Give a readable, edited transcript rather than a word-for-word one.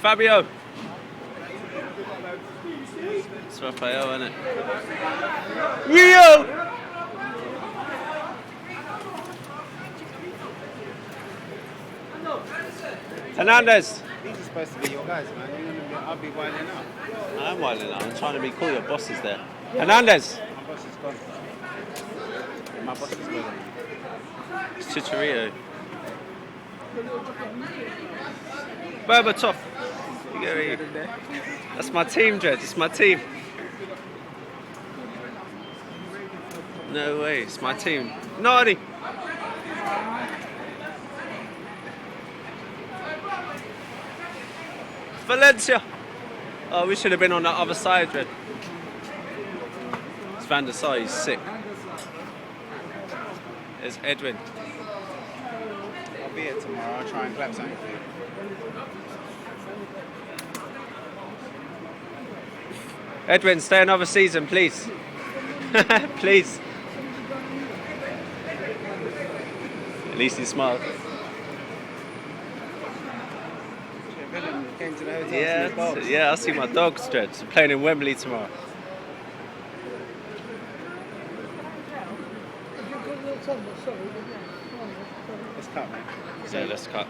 Fabio. It's Raphael, isn't it? Yo! Hernandez. These are supposed to be your guys, man. I'll be winding up. I'm wilding out. I'm trying to be cool. Your boss is there. Hernandez. My boss is gone. My boss is gone. It's Chicharito. Berbatov. You get me? That's my team, Dred. It's my team. No way. It's my team. Nardi. Valencia. Oh, we should have been on that other side, Dred. It's Van der Sar. He's sick. There's Edwin. I'll be here tomorrow. I'll try and clap something for you. Edwin, stay another season, please. Please. At least he smiled. Came to the hotel to see his dogs. Yeah, I'll see my dogs, Dred. I'm playing in Wembley tomorrow. Let's cut, man. So let's cut.